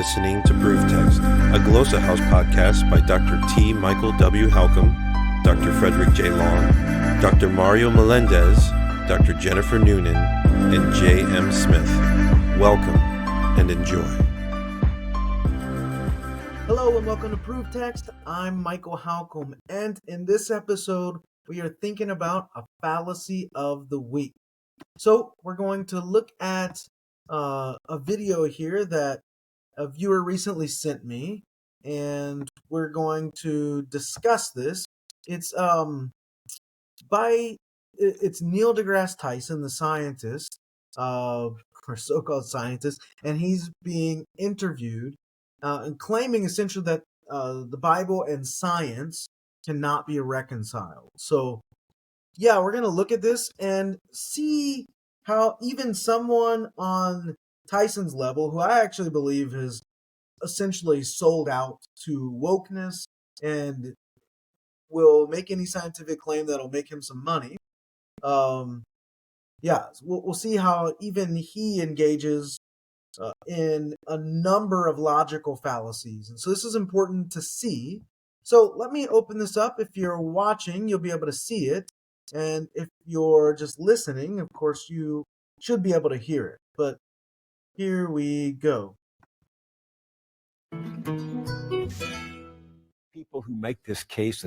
listening to Proof Text, a Glossa House podcast by Dr. T. Michael W. Halcomb, Dr. Frederick J. Long, Dr. Mario Melendez, Dr. Jennifer Noonan, and J. M. Smith. Welcome and enjoy. Hello and welcome to Proof Text. I'm Michael Halcomb, and in this episode, we are thinking about a fallacy of the week. So we're going to look at a video here that a viewer recently sent me, and we're going to discuss this. It's Neil deGrasse Tyson, the scientist, or so-called scientist, and he's being interviewed and claiming essentially that the Bible and science cannot be reconciled. So, yeah, we're going to look at this and see how even someone on Tyson's level, who I actually believe has essentially sold out to wokeness and will make any scientific claim that'll make him some money. We'll see how even he engages in a number of logical fallacies. And so this is important to see. So let me open this up. If you're watching, you'll be able to see it. And if you're just listening, of course, you should be able to hear it. But here we go. People who make this case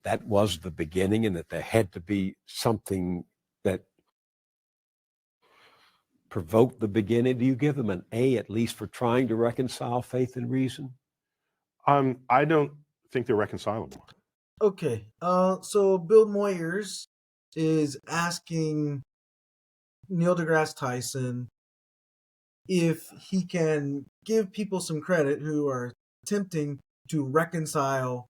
that was the beginning and that there had to be something that provoked the beginning, do you give them an A at least for trying to reconcile faith and reason? I don't think they're reconcilable. Okay, so Bill Moyers is asking Neil deGrasse Tyson if he can give people some credit who are attempting to reconcile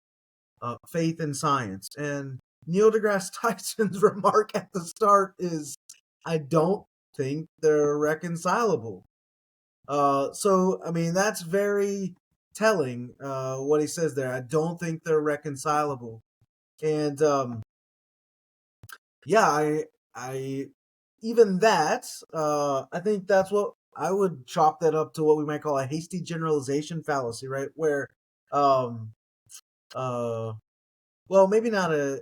faith and science. And Neil deGrasse Tyson's remark at the start is, I don't think they're reconcilable. That's very telling, what he says there. I don't think they're reconcilable. And I even that, I think that's what I would chalk that up to, what we might call a hasty generalization fallacy, right? Where maybe not a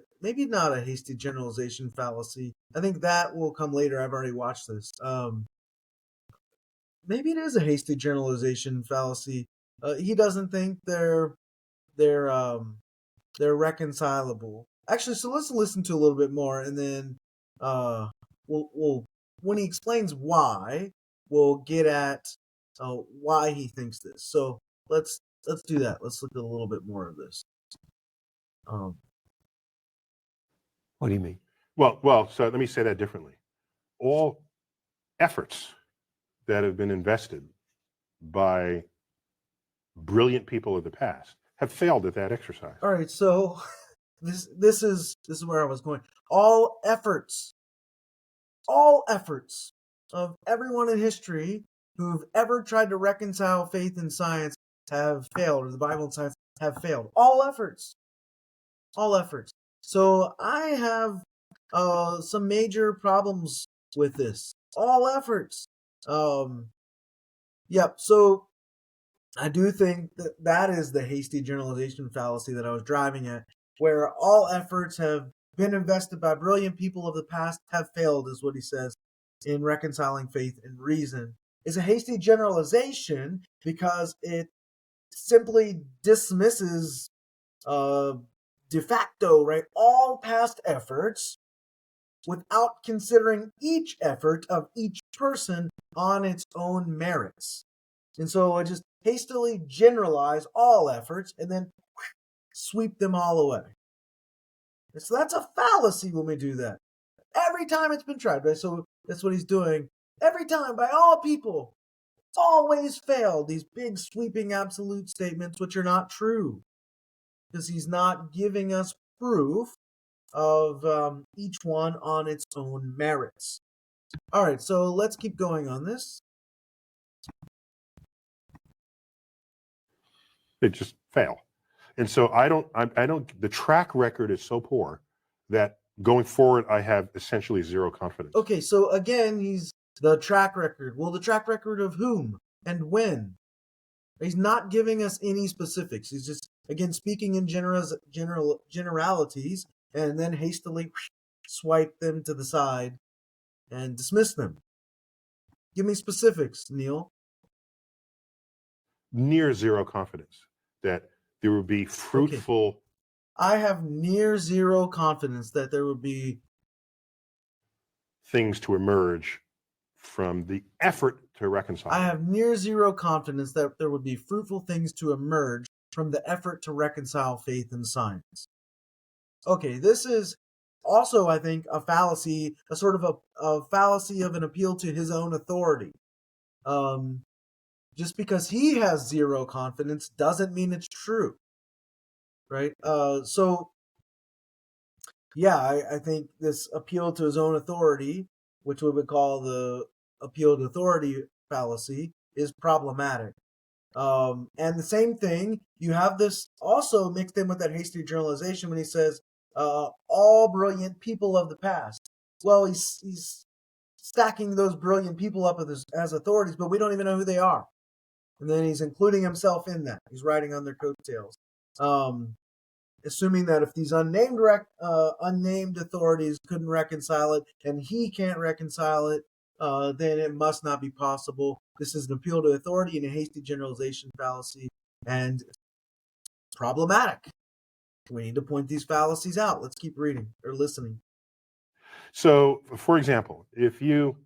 hasty generalization fallacy. I think that will come later. I've already watched this. Maybe it is a hasty generalization fallacy. He doesn't think they're reconcilable. Actually, so let's listen to a little bit more, and then we'll when he explains why, we'll get at why he thinks this. So let's do that. Let's look at a little bit more of this. What do you mean? Well, so let me say that differently. All efforts that have been invested by brilliant people of the past have failed at that exercise. All right, so this is where I was going. All efforts of everyone in history who've ever tried to reconcile faith and science have failed, or the Bible and science have failed. All efforts. So I have some major problems with this. All efforts. So I do think that is the hasty generalization fallacy that I was driving at, where all efforts have been invested by brilliant people of the past have failed, is what he says, in reconciling faith and reason. It's a hasty generalization because it simply dismisses de facto, right, all past efforts without considering each effort of each person on its own merits. And so I just hastily generalize all efforts and then sweep them all away. And so that's a fallacy when we do that. Every time it's been tried, right? So that's what he's doing. Every time, by all people, it's always failed. These big sweeping absolute statements, which are not true. Because he's not giving us proof of each one on its own merits. All right, so let's keep going on this. They just fail. And so I don't, the track record is so poor that going forward, I have essentially zero confidence. Okay, so again, he's the track record. Well, the track record of whom and when? He's not giving us any specifics. He's just, again, speaking in generalities and then hastily swipe them to the side and dismiss them. Give me specifics, Neil. Near zero confidence that there will be fruitful. Okay. I have near zero confidence that there would be things to emerge from the effort to reconcile. I have near zero confidence that there would be fruitful things to emerge from the effort to reconcile faith and science. Okay, this is also, I think, a fallacy, a sort of a fallacy of an appeal to his own authority. Just because he has zero confidence doesn't mean it's true, right? So, yeah, I think this appeal to his own authority, which we would call the appeal to authority fallacy, is problematic. And the same thing, you have this also mixed in with that hasty generalization when he says, all brilliant people of the past. Well, he's stacking those brilliant people up as authorities, but we don't even know who they are. And then he's including himself in that. He's riding on their coattails. Assuming that if these unnamed authorities couldn't reconcile it and he can't reconcile it, then it must not be possible. This is an appeal to authority and a hasty generalization fallacy, and problematic. We need to point these fallacies out. Let's keep reading or listening. So, for example, if you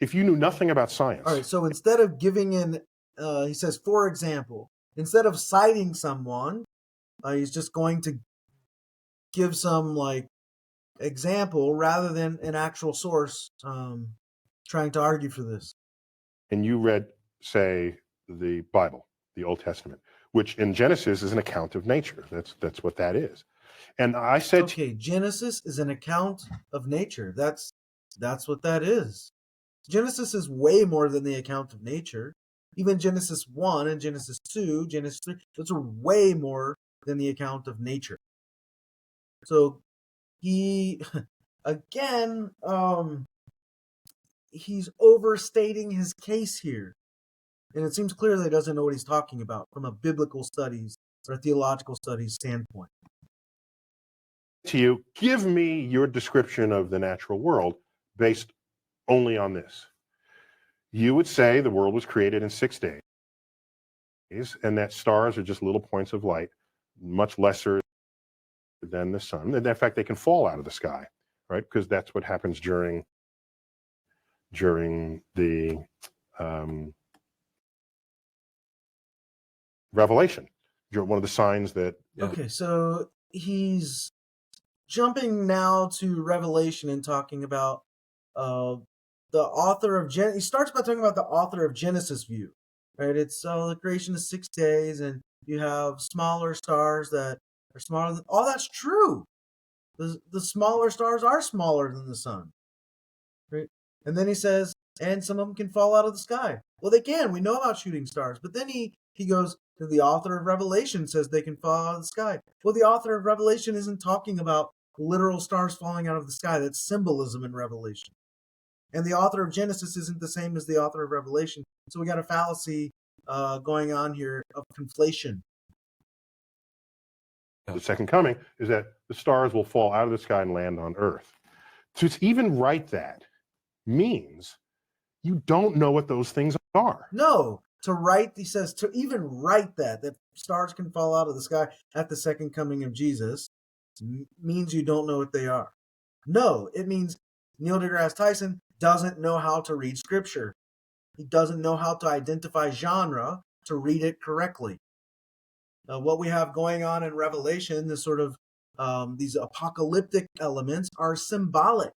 knew nothing about science. All right, so instead of giving in, he says, for example, instead of citing someone, he's just going to give some example rather than an actual source trying to argue for this. And you read, say, the Bible, the Old Testament, which in Genesis is an account of nature. That's what that is. And I said, okay, Genesis is an account of nature. That's what that is. Genesis is way more than the account of nature. Even Genesis 1 and Genesis 2, Genesis 3, those are way more than the account of nature. So he, again, he's overstating his case here. And it seems clear that he doesn't know what he's talking about from a biblical studies or a theological studies standpoint. To you, give me your description of the natural world based only on this. You would say the world was created in 6 days, and that stars are just little points of light, much lesser than the sun. And in fact, they can fall out of the sky, right? Because that's what happens during the Revelation. One of the signs that. Okay, so he's jumping now to Revelation and talking about the author of Genesis. He starts by talking about the author of Genesis view, right? It's the creation of 6 days, and you have smaller stars that are smaller than. All that's true. The smaller stars are smaller than the sun, right? And then he says, and some of them can fall out of the sky. Well, they can. We know about shooting stars. But then he goes to the author of Revelation says they can fall out of the sky. Well, the author of Revelation isn't talking about literal stars falling out of the sky. That's symbolism in Revelation. And the author of Genesis isn't the same as the author of Revelation. So we got a fallacy going on here of conflation. The second coming is that the stars will fall out of the sky and land on Earth. To even write that means you don't know what those things are. No, to write, he says, to even write that stars can fall out of the sky at the second coming of Jesus means you don't know what they are. No, it means Neil deGrasse Tyson doesn't know how to read scripture. He doesn't know how to identify genre to read it correctly. What we have going on in Revelation, this sort of these apocalyptic elements are symbolic.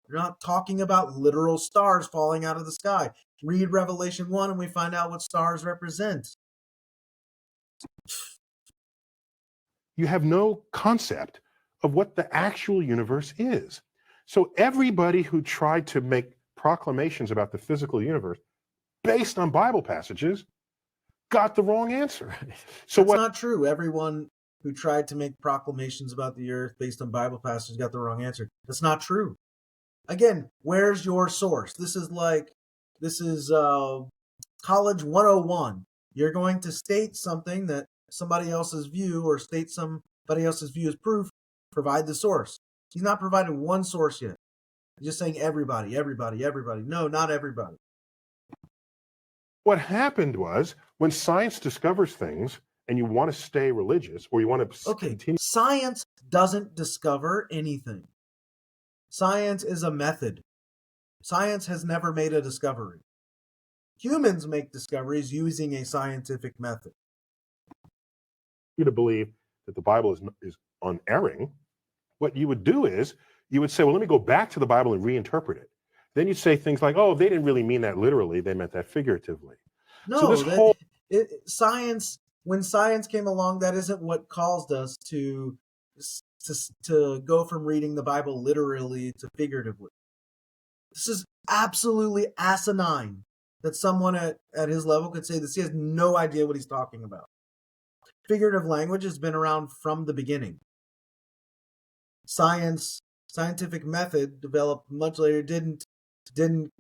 We're not talking about literal stars falling out of the sky. Read Revelation 1 and we find out what stars represent. You have no concept of what the actual universe is. So everybody who tried to make proclamations about the physical universe based on Bible passages got the wrong answer. So That's not true. Everyone who tried to make proclamations about the earth based on Bible passages got the wrong answer. That's not true. Again, where's your source? This is College 101. You're going to state something that somebody else's view, or state somebody else's view as proof, provide the source. He's not provided one source yet. He's just saying everybody, everybody, everybody. No, not everybody. What happened was when science discovers things and you want to stay religious or you want to continue. Science doesn't discover anything. Science is a method. Science has never made a discovery. Humans make discoveries using a scientific method. You to believe that the Bible is unerring, what you would do is you would say, well, let me go back to the Bible and reinterpret it. Then you'd say things like, oh, they didn't really mean that literally. They meant that figuratively. No, so science, when science came along, that isn't what caused us to go from reading the Bible literally to figuratively. This is absolutely asinine that someone at his level could say this. He has no idea what he's talking about. Figurative language has been around from the beginning. Scientific method developed much later didn't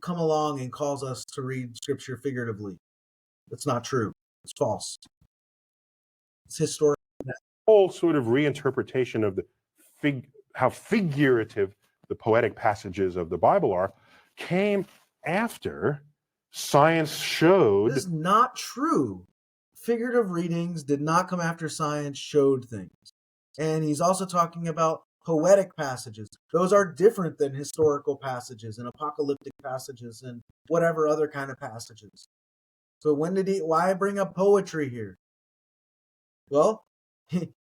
come along and cause us to read scripture figuratively. That's not true. It's false. It's historic. Whole sort of reinterpretation of how figurative the poetic passages of the Bible are came after science showed. This is not true. Figurative readings did not come after science showed things. And he's also talking about poetic passages. Those are different than historical passages and apocalyptic passages and whatever other kind of passages. So why bring up poetry here? Well,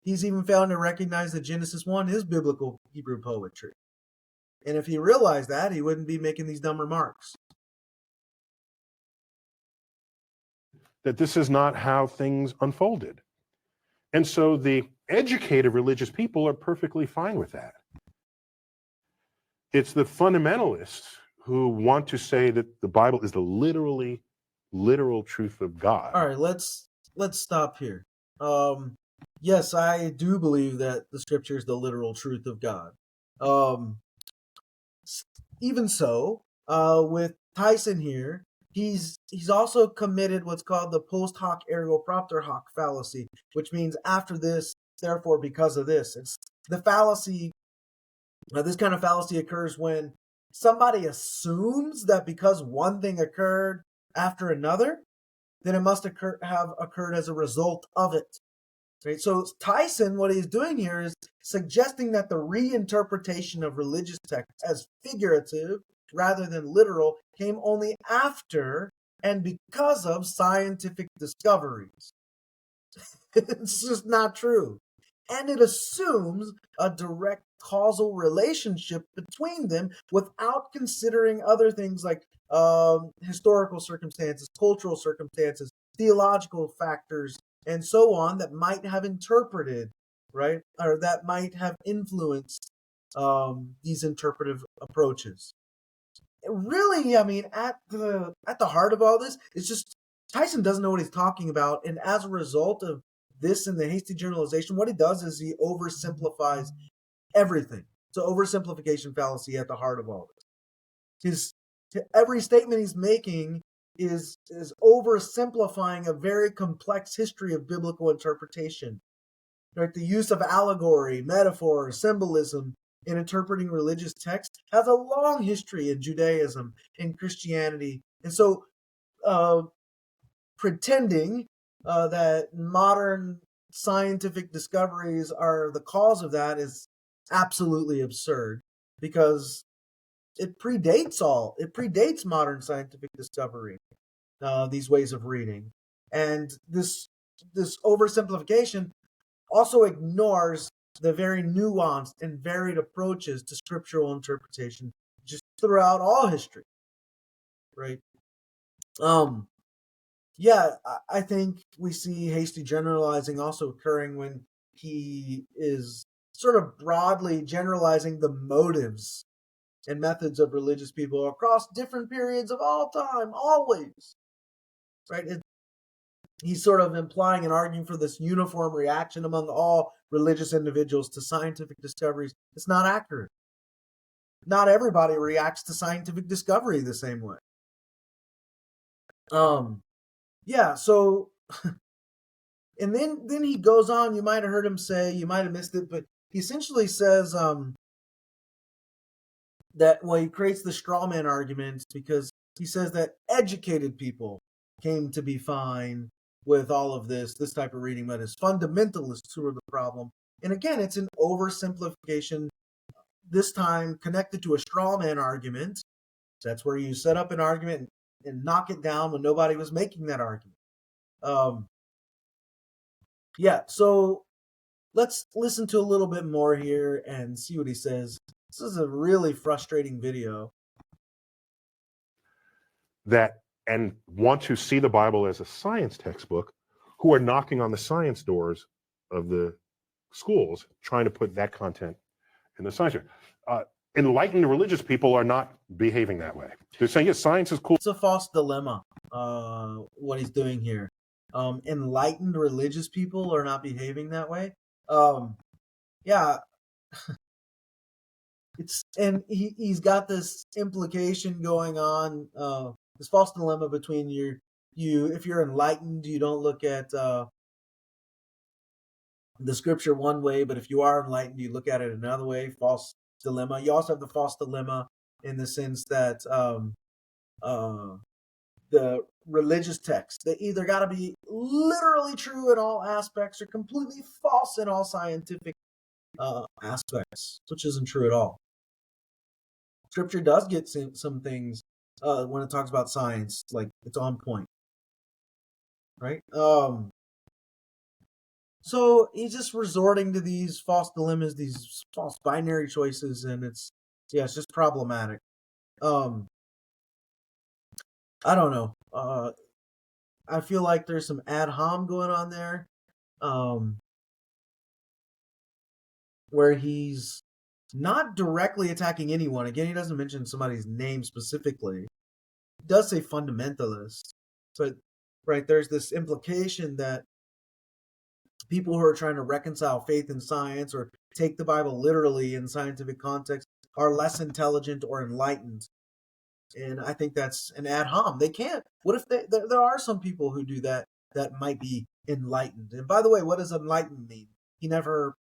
he's even failing to recognize that Genesis 1 is biblical Hebrew poetry. And if he realized that, he wouldn't be making these dumb remarks. That this is not how things unfolded. And so the educated religious people are perfectly fine with that. It's the fundamentalists who want to say that the Bible is the literal truth of God. All right, let's stop here. Yes, I do believe that the scripture is the literal truth of God. Even so, with Tyson here, he's also committed what's called the post hoc ergo propter hoc fallacy, which means after this, therefore because of this. It's the fallacy. This kind of fallacy occurs when somebody assumes that because one thing occurred after another, then it must have occurred as a result of it. Right? So Tyson, what he's doing here is suggesting that the reinterpretation of religious texts as figurative rather than literal came only after and because of scientific discoveries. It's just not true. And it assumes a direct causal relationship between them without considering other things like historical circumstances, cultural circumstances, theological factors, and so on that might have interpreted, right, or that might have influenced these interpretive approaches. Really, I mean, at the heart of all this, it's just Tyson doesn't know what he's talking about, and as a result of this and the hasty generalization, what he does is he oversimplifies everything. So oversimplification fallacy at the heart of all this. Every statement he's making is oversimplifying a very complex history of biblical interpretation. Right? The use of allegory, metaphor, symbolism in interpreting religious texts has a long history in Judaism and Christianity. And so pretending that modern scientific discoveries are the cause of that is absolutely absurd, because it predates modern scientific discovery, these ways of reading. And this oversimplification also ignores the very nuanced and varied approaches to scriptural interpretation just throughout all history, right? Yeah, I think we see hasty generalizing also occurring when he is sort of broadly generalizing the motives and methods of religious people across different periods of all time, always. Right? He's sort of implying and arguing for this uniform reaction among all religious individuals to scientific discoveries. It's not accurate. Not everybody reacts to scientific discovery the same way. Yeah, so and then he goes on. You might have heard him say, you might have missed it, but he essentially says that, well, he creates the straw man argument because he says that educated people came to be fine with all of this type of reading, but it's fundamentalists who are the problem. And again, it's an oversimplification, this time connected to a straw man argument. That's where you set up an argument and knock it down when nobody was making that argument. So let's listen to a little bit more here and see what he says. This is a really frustrating video. That and want to see the Bible as a science textbook, who are knocking on the science doors of the schools, trying to put that content in the science. Enlightened religious people are not behaving that way. They're saying, yes, science is cool. It's a false dilemma, what he's doing here. Enlightened religious people are not behaving that way. He's got this implication going on, this false dilemma between if you're enlightened, you don't look at the scripture one way, but if you are enlightened, you look at it another way. False dilemma. You also have the false dilemma in the sense that the religious text, they either got to be literally true in all aspects or completely false in all scientific aspects, which isn't true at all. Scripture does get some things when it talks about science, like it's on point, right? So he's just resorting to these false dilemmas, these false binary choices, and it's just problematic. I don't know. I feel like there's some ad hom going on there, where he's not directly attacking anyone. Again, he doesn't mention somebody's name specifically. He does say fundamentalist, but right, there's this implication that people who are trying to reconcile faith and science or take the Bible literally in scientific context are less intelligent or enlightened. And I think that's an ad hom. They can't. What if there are some people who do that might be enlightened? And by the way, what does enlightened mean? He never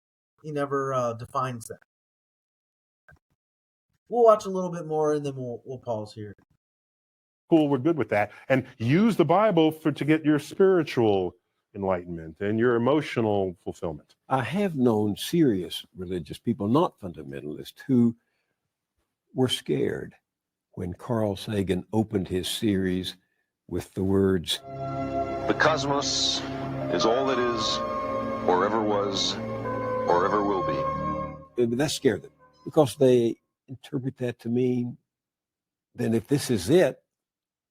defines that. We'll watch a little bit more and then we'll pause here. Cool, we're good with that. And use the Bible to get your spiritual enlightenment and your emotional fulfillment. I have known serious religious people, not fundamentalists, who were scared when Carl Sagan opened his series with the words, "The cosmos is all that is, or ever was, or ever will be." That scared them because they interpret that to mean, then if this is it,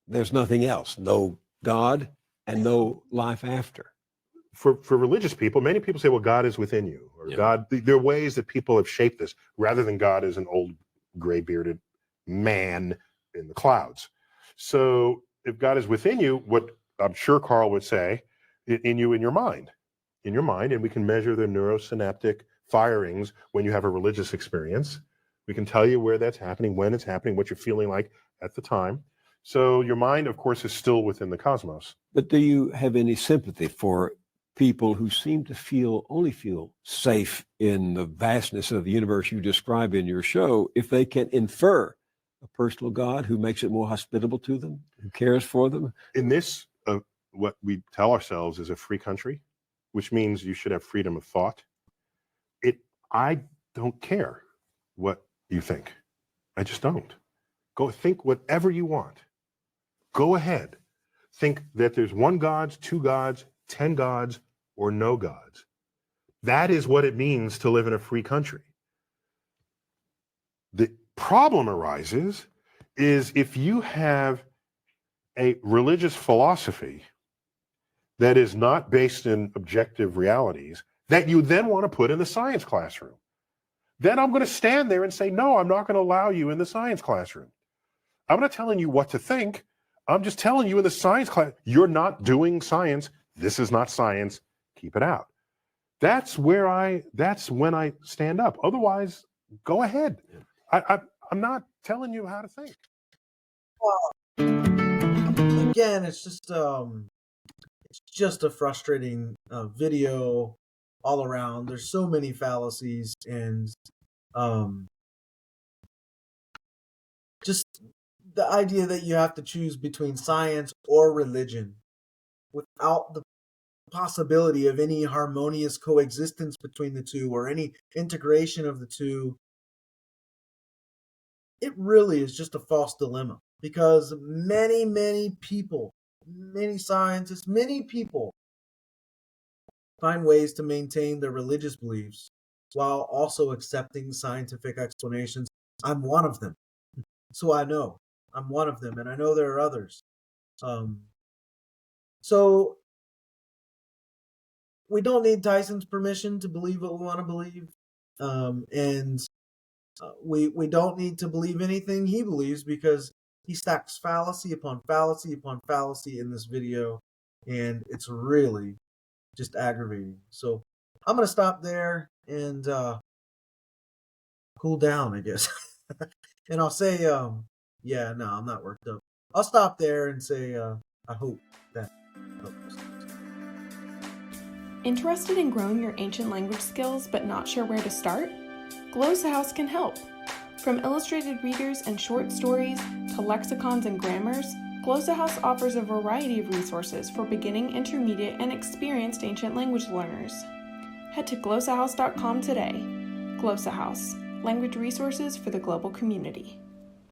there's nothing else, no God and no life after. For religious people, many people say, well, God is within you, or God, there are ways that people have shaped this, rather than God as an old gray-bearded man in the clouds. So if God is within you, what I'm sure Carl would say, in your mind, and we can measure the neurosynaptic firings when you have a religious experience. We can tell you where that's happening, when it's happening, what you're feeling like at the time. So your mind, of course, is still within the cosmos. But do you have any sympathy for people who seem to only feel safe in the vastness of the universe you describe in your show, if they can infer a personal God who makes it more hospitable to them, who cares for them? In this, what we tell ourselves is a free country, which means you should have freedom of thought. I don't care what you think. I just don't. Go think whatever you want. Go ahead. Think that there's one God, 2 gods, 10 gods, or no gods. That is what it means to live in a free country. The problem arises is if you have a religious philosophy that is not based in objective realities that you then want to put in the science classroom. Then I'm going to stand there and say, no, I'm not going to allow you in the science classroom. I'm not telling you what to think. I'm just telling you in the science class, you're not doing science. This is not science. Keep it out. That's when I stand up. Otherwise, go ahead. I'm not telling you how to think. Again, it's just a frustrating video all around. There's so many fallacies, and just the idea that you have to choose between science or religion without the possibility of any harmonious coexistence between the two or any integration of the two, it really is just a false dilemma, because many people, many scientists, many people find ways to maintain their religious beliefs while also accepting scientific explanations. I'm one of them. So I know I'm one of them, and I know there are others. So we don't need Tyson's permission to believe what we want to believe, and we don't need to believe anything he believes, because he stacks fallacy upon fallacy upon fallacy in this video, and it's really just aggravating. So I'm gonna stop there and cool down, I guess. And I'll say, yeah, no, I'm not worked up. I'll stop there and say, I hope that helps. Interested in growing your ancient language skills but not sure where to start? Glossa House can help. From illustrated readers and short stories to lexicons and grammars, Glossa House offers a variety of resources for beginning, intermediate, and experienced ancient language learners. Head to glossahouse.com today. Glossa House, language resources for the global community.